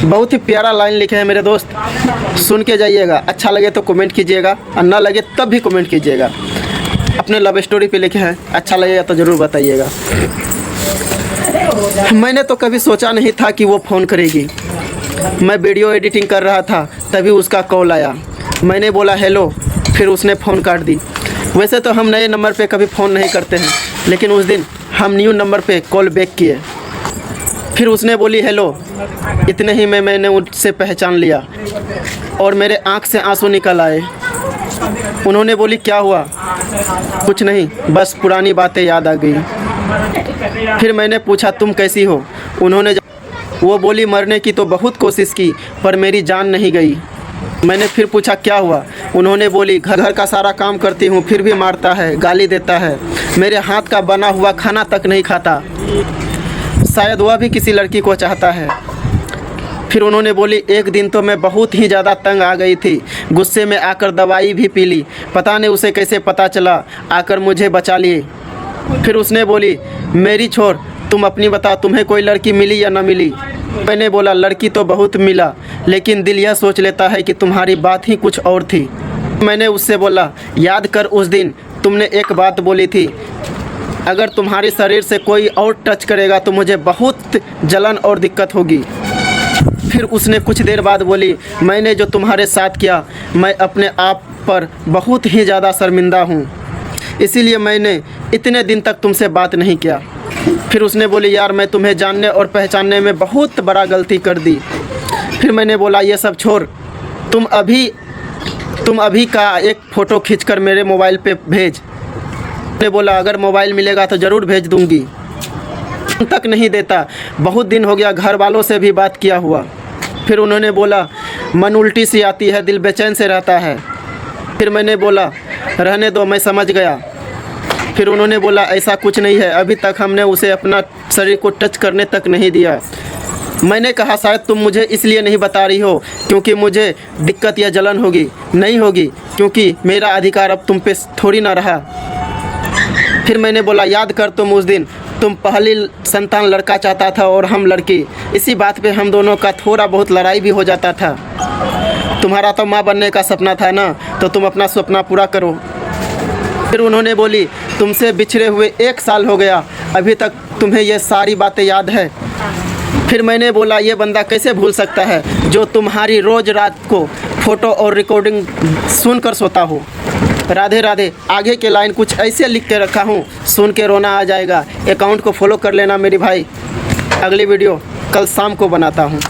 बहुत ही प्यारा लाइन लिखे हैं मेरे दोस्त, सुन के जाइएगा। अच्छा लगे तो कमेंट कीजिएगा और ना लगे तब भी कमेंट कीजिएगा। अपने लव स्टोरी पे लिखे हैं, अच्छा लगेगा तो ज़रूर बताइएगा। मैंने तो कभी सोचा नहीं था कि वो फ़ोन करेगी। मैं वीडियो एडिटिंग कर रहा था तभी उसका कॉल आया। मैंने बोला हेलो, फिर उसने फ़ोन काट दी। वैसे तो हम नए नंबर पे कभी फ़ोन नहीं करते हैं, लेकिन उस दिन हम न्यू नंबर पे कॉल बैक किए। फिर उसने बोली हेलो। इतने ही में मैंने उससे पहचान लिया और मेरे आँख से आंसू निकल आए। उन्होंने बोली क्या हुआ? कुछ नहीं, बस पुरानी बातें याद आ गई। फिर मैंने पूछा तुम कैसी हो? वो बोली मरने की तो बहुत कोशिश की पर मेरी जान नहीं गई। मैंने फिर पूछा क्या हुआ? उन्होंने बोली घर का सारा काम करती हूँ फिर भी मारता है, गाली देता है, मेरे हाथ का बना हुआ खाना तक नहीं खाता। शायद वह भी किसी लड़की को चाहता है। फिर उन्होंने बोली एक दिन तो मैं बहुत ही ज़्यादा तंग आ गई थी, गुस्से में आकर दवाई भी पी ली, पता नहीं उसे कैसे पता चला, आकर मुझे बचा लिए। फिर उसने बोली मेरी छोड़, तुम अपनी बता, तुम्हें कोई लड़की मिली या न मिली? मैंने बोला लड़की तो बहुत मिला, लेकिन दिल यह सोच लेता है कि तुम्हारी बात ही कुछ और थी। मैंने उससे बोला याद कर उस दिन तुमने एक बात बोली थी, अगर तुम्हारे शरीर से कोई और टच करेगा तो मुझे बहुत जलन और दिक्कत होगी। फिर उसने कुछ देर बाद बोली मैंने जो तुम्हारे साथ किया, मैं अपने आप पर बहुत ही ज़्यादा शर्मिंदा हूँ, इसीलिए मैंने इतने दिन तक तुमसे बात नहीं किया। फिर उसने बोली यार मैं तुम्हें जानने और पहचानने में बहुत बड़ा गलती कर दी। फिर मैंने बोला ये सब छोड़, तुम अभी का एक फ़ोटो खींचकर मेरे मोबाइल पे भेज। ने बोला अगर मोबाइल मिलेगा तो ज़रूर भेज दूंगी। तक नहीं देता, बहुत दिन हो गया, घर वालों से भी बात किया हुआ। फिर उन्होंने बोला मन उल्टी सी आती है, दिल बेचैन से रहता है। फिर मैंने बोला रहने दो, मैं समझ गया। फिर उन्होंने बोला ऐसा कुछ नहीं है, अभी तक हमने उसे अपना शरीर को टच करने तक नहीं दिया। मैंने कहा शायद तुम मुझे इसलिए नहीं बता रही हो क्योंकि मुझे दिक्कत या जलन होगी। नहीं होगी, क्योंकि मेरा अधिकार अब तुम पे थोड़ी ना रहा। फिर मैंने बोला याद कर तुम उस दिन तुम पहली संतान लड़का चाहता था और हम लड़की, इसी बात पे हम दोनों का थोड़ा बहुत लड़ाई भी हो जाता था। तुम्हारा तो माँ बनने का सपना था ना, तो तुम अपना सपना पूरा करो। फिर उन्होंने बोली तुमसे बिछड़े हुए 1 साल हो गया, अभी तक तुम्हें ये सारी बातें याद है? फिर मैंने बोला ये बंदा कैसे भूल सकता है जो तुम्हारी रोज़ रात को फ़ोटो और रिकॉर्डिंग सुनकर सोता हो। राधे राधे। आगे के लाइन कुछ ऐसे लिख के रखा हूँ, सुन के रोना आ जाएगा। अकाउंट को फॉलो कर लेना मेरी भाई। अगली वीडियो कल शाम को बनाता हूँ।